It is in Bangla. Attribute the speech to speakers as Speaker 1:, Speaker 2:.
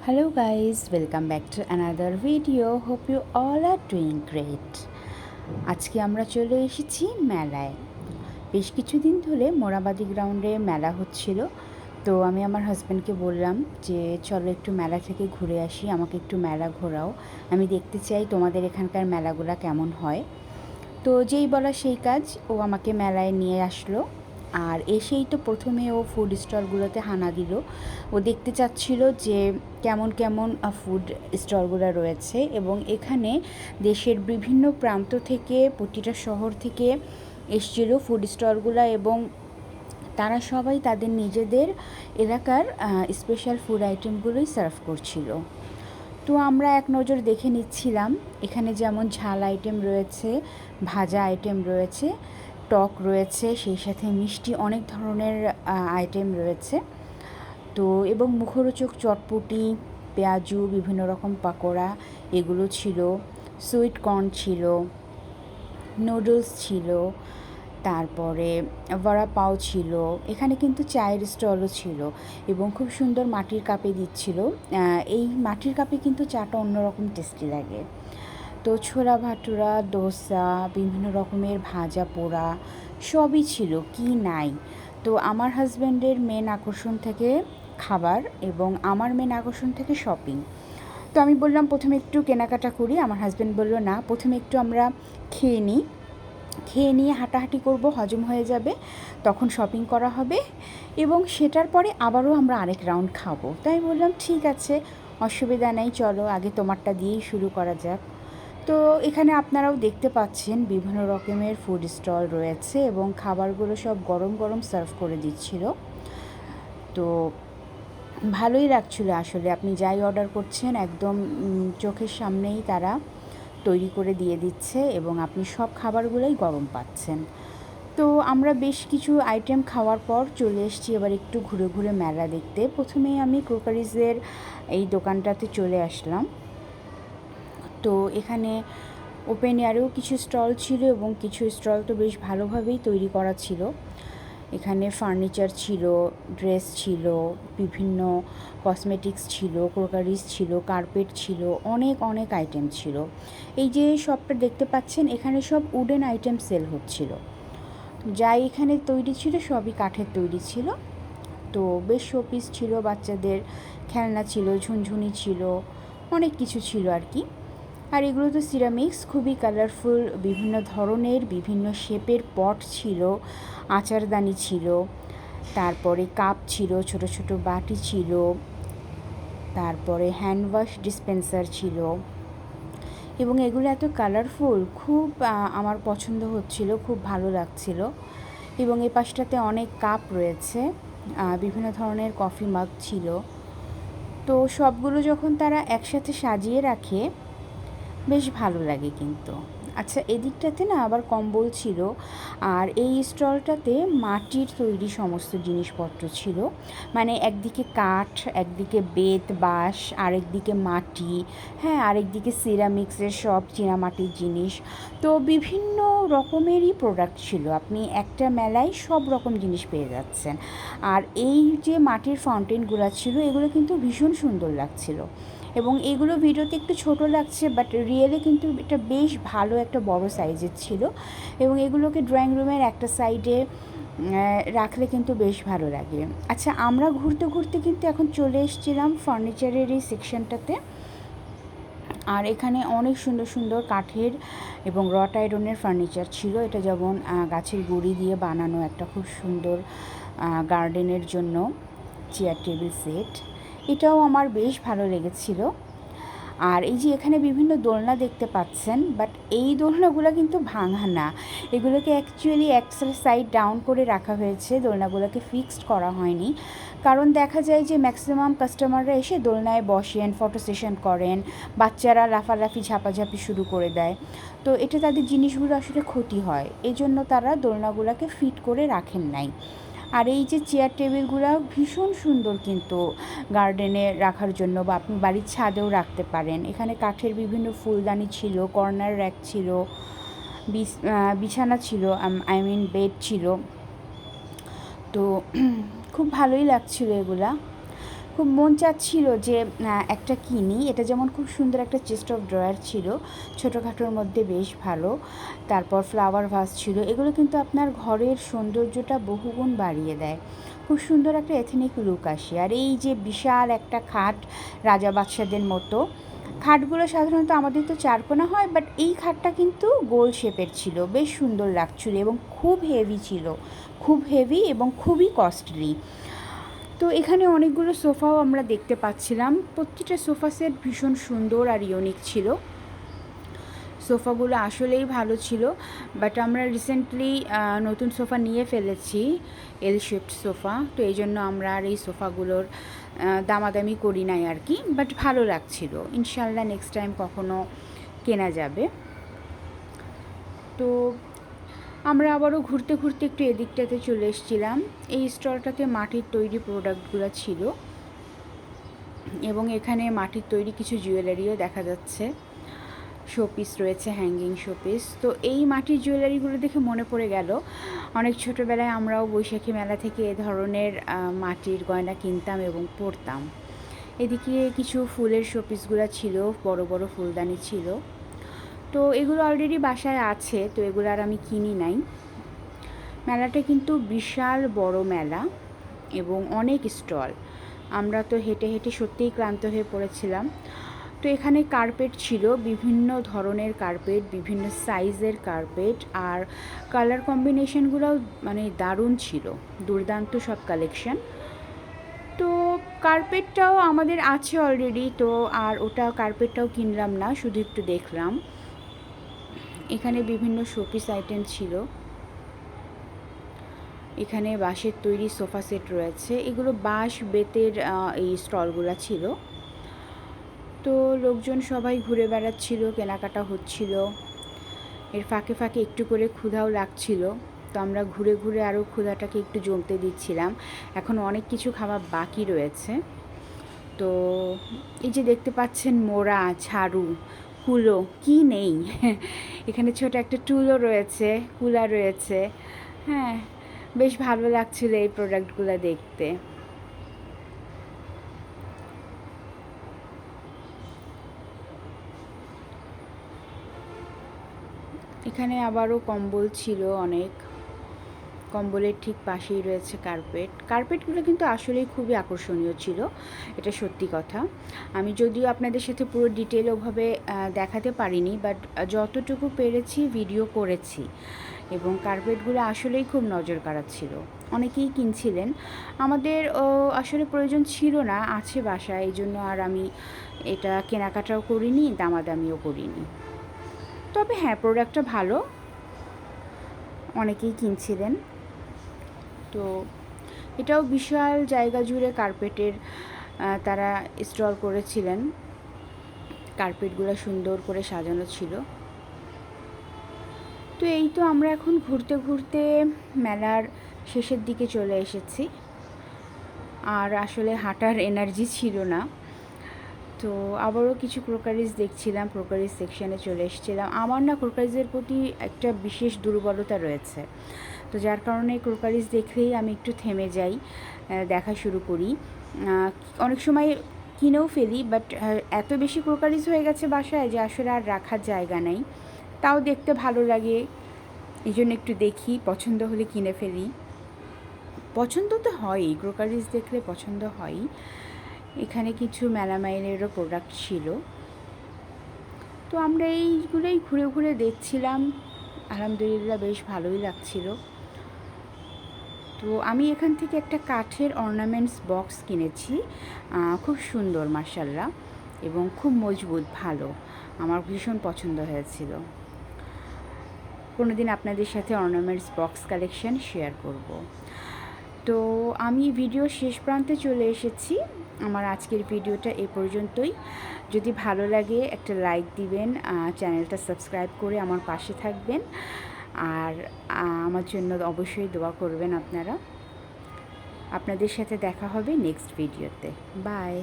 Speaker 1: Hello guys, welcome back to another video. Hope you all are doing great. আজকে আমরা চলে এসেছি মেলায়। বেশ কিছুদিন ধরে মোরাবাদি গ্রাউন্ডে মেলা হচ্ছিল। তো আমি আমার হাজব্যান্ডকে বললাম যে চলো একটু মেলা থেকে ঘুরে আসি, আমাকে একটু মেলা ঘোরাও। আমি দেখতে চাই তোমাদের এখানকার মেলাগুলো কেমন হয়। তো যেই বলা সেই কাজ, ও আমাকে মেলায় নিয়ে আসলো। আর এসেই তো প্রথমে ও ফুড স্টলগুলোতে হানা দিল। ও দেখতে চাচ্ছিল যে কেমন কেমন ফুড স্টলগুলো রয়েছে, এবং এখানে দেশের বিভিন্ন প্রান্ত থেকে, প্রতিটা শহর থেকে এসছিল ফুড স্টলগুলো, এবং তারা সবাই তাদের নিজেদের এলাকার স্পেশাল ফুড আইটেমগুলোই সার্ভ করছিল। তো আমরা এক নজর দেখে নিচ্ছিলাম। এখানে যেমন ঝাল আইটেম রয়েছে, ভাজা আইটেম রয়েছে, টক রয়েছে, সেই সাথে মিষ্টি অনেক ধরনের আইটেম রয়েছে। তো এবং মুখরোচক চটপটি, পেঁয়াজু, বিভিন্ন রকম পাকোড়া এগুলো ছিল, সুইট কর্ন ছিল, নুডলস ছিল, তারপরে বড়া পাও ছিল। এখানে কিন্তু চায়ের স্টলও ছিল এবং খুব সুন্দর মাটির কাপে দিচ্ছিল। এই মাটির কাপে কিন্তু চাটা অন্যরকম টেস্টি লাগে। তো ছোলা ভাটুরা, ডোসা, বিভিন্ন রকমের ভাজা পোড়া সবই ছিল, কি নাই। তো আমার হাজব্যান্ডের মেন আকর্ষণ থেকে খাবার, এবং আমার মেন আকর্ষণ থেকে শপিং। তো আমি বললাম প্রথমে একটু কেনাকাটা করি। আমার হাজব্যান্ড বলল না, প্রথমে একটু আমরা খেয়ে নিই, খেয়ে নিয়ে হাঁটাহাঁটি করব, হজম হয়ে যাবে, তখন শপিং করা হবে, এবং সেটার পরে আবারও আমরা আরেক রাউন্ড খাবো। তাই বললাম ঠিক আছে, অসুবিধা নেই, চলো আগে তোমারটা দিয়েই শুরু করা যাক। তো এখানে আপনারাও দেখতে পাচ্ছেন বিভিন্ন রকমের ফুড স্টল রয়েছে, এবং খাবারগুলো সব গরম গরম সার্ভ করে দিচ্ছিল। তো ভালোই লাগছিলো আসলে, আপনি যাই অর্ডার করছেন একদম চোখের সামনেই তারা তৈরি করে দিয়ে দিচ্ছে, এবং আপনি সব খাবারগুলোই গরম পাচ্ছেন। তো আমরা বেশ কিছু আইটেম খাওয়ার পর চলে এসেছি এবার একটু ঘুরে ঘুরে মেলা দেখতে। প্রথমেই আমি ক্রোকারিজের এই দোকানটাতে চলে আসলাম। তো এখানে ওপেন এয়ারেও কিছু স্টল ছিল, এবং কিছু স্টল তো বেশ ভালোভাবেই তৈরি করা ছিল। এখানে ফার্নিচার ছিল, ড্রেস ছিল, বিভিন্ন কসমেটিক্স ছিল, ক্রোকারিজ ছিল, কার্পেট ছিল, অনেক অনেক আইটেম ছিল। এই যে শপটা দেখতে পাচ্ছেন, এখানে সব উডেন আইটেম সেল হচ্ছিল। যা এখানে তৈরি ছিল সবই কাঠের তৈরি ছিল। তো বেশ শোপিস ছিল, বাচ্চাদের খেলনা ছিল, ঝুনঝুনি ছিল, অনেক কিছু ছিল আর কি। আর এগুলো তো সিরামিক্স, খুবই কালারফুল, বিভিন্ন ধরনের বিভিন্ন শেপের পট ছিল, আচারদানি ছিল, তারপরে কাপ ছিল, ছোট ছোট বাটি ছিল, তারপরে হ্যান্ড ওয়াশ ডিসপেন্সার ছিল, এবং এগুলো এত কালারফুল, খুব আমার পছন্দ হচ্ছিল, খুব ভালো লাগছিল। এবং এই পাশটাতে অনেক কাপ রয়েছে, বিভিন্ন ধরনের কফি মাগ ছিল। তো সবগুলো যখন তারা একসাথে সাজিয়ে রাখে বেশ ভালো লাগে কিন্তু। আচ্ছা, এদিকটাতে না আবার কম্বল ছিল, আর এই স্টলটাতে মাটির তৈরি সমস্ত জিনিসপত্র ছিল। মানে একদিকে কাঠ, একদিকে বেত বাঁশ, আরেকদিকে মাটি, হ্যাঁ, আরেকদিকে সিরামিক্সের সব চীনামাটির জিনিস। তো বিভিন্ন রকমেরই প্রোডাক্ট ছিল, আপনি একটা মেলায় সব রকম জিনিস পেয়ে যাচ্ছেন। আর এই যে মাটির ফাউন্টেনগুলো ছিল, এগুলো কিন্তু ভীষণ সুন্দর লাগছিল, এবং এগুলো ভিডিওতে একটু ছোট লাগছে, বাট রিয়েলি কিন্তু এটা বেশ ভালো একটা বড় সাইজের ছিল, এবং এগুলোকে ড্রয়িং রুমের একটা সাইডে রাখলে কিন্তু বেশ ভালো লাগে। আচ্ছা, আমরা ঘুরতে ঘুরতে কিন্তু এখন চলে এসেছিলাম ফার্নিচারের এই সেকশনটাতে। আর এখানে অনেক সুন্দর সুন্দর কাঠের এবং রট আয়রনের ফার্নিচার ছিল। এটা যেমন গাছের গুঁড়ি দিয়ে বানানো একটা খুব সুন্দর গার্ডেনের জন্য চেয়ার টেবিল সেট, এটাও আমার বেশ ভালো লেগেছিল। আর এই যে এখানে বিভিন্ন দোলনা দেখতে পাচ্ছেন, বাট এই দোলনাগুলো কিন্তু ভাঙা না, এগুলোকে অ্যাকচুয়ালি একটা সাইড ডাউন করে রাখা হয়েছে, দোলনাগুলোকে ফিক্সড করা হয়নি। কারণ দেখা যায় যে ম্যাক্সিমাম কাস্টমাররা এসে দোলনায় বসেন, ফটো সেশন করেন, বাচ্চারা লাফালাফি ঝাপাঝাপি শুরু করে দেয়, তো এটা তাদের জিনিসগুলো আসলে ক্ষতি হয়, এজন্য তারা দোলনাগুলোকে ফিট করে রাখেন নাই। আর এই যে চেয়ার টেবিলগুলো ভীষণ সুন্দর কিন্তু গার্ডেনে রাখার জন্য, বা আপনি বাড়ির ছাদেও রাখতে পারেন। এখানে কাঠের বিভিন্ন ফুলদানি ছিল, কর্নার র্যাক ছিল, বিছানা ছিল, বেড ছিল। তো খুব ভালোই লাগছিল এগুলা, খুব মন চাচ্ছিল যে একটা কিনি। এটা যেমন খুব সুন্দর একটা চেস্ট অফ ড্রয়ার ছিল, ছোটোখাটোর মধ্যে বেশ ভালো। তারপর ফ্লাওয়ার ভাস ছিল। এগুলো কিন্তু আপনার ঘরের সৌন্দর্যটা বহুগুণ বাড়িয়ে দেয়। খুব সুন্দর একটা এথনিক লুক আসে। আর এই যে বিশাল একটা খাট, রাজা বাদশাদের মতো খাটগুলো সাধারণত আমাদের তো চারকোনা হয়, বাট এই খাটটা কিন্তু গোল শেপের ছিল, বেশ সুন্দর লাগছিল এবং খুব হেভি ছিল, খুব হেভি এবং খুবই কস্টলি। তো এখানে অনেকগুলো সোফাও আমরা দেখতে পাচ্ছিলাম। প্রতিটা সোফা সেট ভীষণ সুন্দর আর ইউনিক ছিল। সোফাগুলো আসলেই ভালো ছিল, বাট আমরা রিসেন্টলি নতুন সোফা নিয়ে ফেলেছি, এল শেপড সোফা। তো এই জন্য আমরা আর এই সোফাগুলোর দামাদামি করি নাই আর কি, বাট ভালো লাগছিল। ইনশাল্লাহ নেক্সট টাইম কখনো কেনা যাবে। তো আমরা আবারও ঘুরতে ঘুরতে একটু এদিকটাতে চলে এসেছিলাম। এই স্টলটাতে মাটির তৈরি প্রোডাক্টগুলো ছিল এবং এখানে মাটির তৈরি কিছু জুয়েলারিও দেখা যাচ্ছে। শোপিস রয়েছে, হ্যাঙ্গিং শোপিস। তো এই মাটির জুয়েলারিগুলো দেখে মনে পড়ে গেল, অনেক ছোটোবেলায় আমরাও বৈশাখী মেলা থেকে এ ধরনের মাটির গয়না কিনতাম এবং পরতাম। এদিকে কিছু ফুলের শোপিসগুলো ছিল, বড় বড় ফুলদানি ছিল। তো এগুলো অলরেডি বাসায় আছে, তো এগুলো আর আমি কিনি নাই। মেলাটা কিন্তু বিশাল বড় মেলা এবং অনেক স্টল। আমরা তো হেঁটে হেঁটে সত্যিই ক্লান্ত হয়ে পড়েছিলাম। তো এখানে কার্পেট ছিল, বিভিন্ন ধরনের কার্পেট, বিভিন্ন সাইজের কার্পেট, আর কালার কম্বিনেশনগুলোও মানে দারুণ ছিল, দুর্দান্ত সব কালেকশন। তো কার্পেটটাও আমাদের আছে অলরেডি, তো আর ওটা কার্পেটটাও কিনলাম না, শুধু একটু দেখলাম। এখানে বিভিন্ন শোপিস আইটেম ছিল। এখানে বাঁশের তৈরি সোফা সেট রয়েছে, এগুলো বাঁশ বেতের এই স্টলগুলো ছিল। তো লোকজন সবাই ঘুরে বেড়াচ্ছিল, কেনাকাটা হচ্ছিল। এর ফাঁকে ফাঁকে একটু করে ক্ষুধাও লাগছিল, তো আমরা ঘুরে ঘুরে আরও ক্ষুধাটাকে একটু জমতে দিচ্ছিলাম। এখন অনেক কিছু খাওয়া বাকি রয়েছে। তো এই যে দেখতে পাচ্ছেন মোড়া, ঝাড়ু, কুলো, কি নেই এখানে ছোট একটা টুলও রয়েছে, কুলা রয়েছে। হ্যাঁ, বেশ ভালো লাগছিল এই প্রোডাক্টগুলো দেখতে। এখানে আবারও কম্বল ছিল অনেক, কম্বলের ঠিক পাশেই রয়েছে কার্পেট। কার্পেটগুলো কিন্তু আসলেই খুবই আকর্ষণীয় ছিল, এটা সত্যি কথা। আমি যদিও আপনাদের সাথে পুরো ডিটেল ওভাবে দেখাতে পারিনি, বাট যতটুকু পেরেছি ভিডিও করেছি। এবং কার্পেটগুলো আসলেই খুব নজর কাড়া ছিল, অনেকেই কিনছিলেন। আমাদের আসলে প্রয়োজন ছিল না, আছে বাসায়, এই জন্য আর আমি এটা কেনাকাটাও করিনি, দামাদামিও করিনি। তবে হ্যাঁ, প্রোডাক্টটা ভালো, অনেকেই কিনছিলেন। তো এটাও বিশাল জায়গা জুড়ে কার্পেটের তারা স্টল করেছিলেন, কার্পেটগুলো সুন্দর করে সাজানো ছিল। তো এই তো আমরা এখন ঘুরতে ঘুরতে মেলার শেষের দিকে চলে এসেছি, আর আসলে হাঁটার এনার্জি ছিল না। তো আবারও কিছু ক্রোকারিজ দেখছিলাম, ক্রোকারিজ সেকশানে চলে এসেছিলাম। আমার না ক্রোকারিজের প্রতি একটা বিশেষ দুর্বলতা রয়েছে, তো যার কারণে ক্রোকারিজ দেখলেই আমি একটু থেমে যাই, দেখা শুরু করি। অনেক সময় কিনেও ফেলি, বাট এত বেশি ক্রোকারিজ হয়ে গেছে বাসায় যে আসলে আর রাখার জায়গা নেই। তাও দেখতে ভালো লাগে, এই জন্য একটু দেখি, পছন্দ হলে কিনে ফেলি। পছন্দ তো হয়ই, ক্রোকারিজ দেখলে পছন্দ হয়ই। এখানে কিছু মেলামাইনেরও প্রোডাক্ট ছিল। তো আমরা এইগুলোই ঘুরে ঘুরে দেখছিলাম, আলহামদুলিল্লাহ বেশ ভালোই লাগছিল। তো আমি এখান থেকে একটা কাঠের অর্নামেন্টস বক্স কিনেছি, খুব সুন্দর মাশাআল্লাহ, এবং খুব মজবুত, ভালো, আমার ভীষণ পছন্দ হয়েছিল। কোনো দিন আপনাদের সাথে অর্নামেন্টস বক্স কালেকশন শেয়ার করব। তো আমি ভিডিও শেষ প্রান্তে চলে এসেছি। আমার আজকের ভিডিওটা এ পর্যন্তই। যদি ভালো লাগে একটা লাইক দিবেন, চ্যানেলটা সাবস্ক্রাইব করে আমার পাশে থাকবেন, আর আমার জন্য অবশ্যই দোয়া করবেন আপনারা। আপনাদের সাথে দেখা হবে নেক্সট ভিডিওতে। বাই।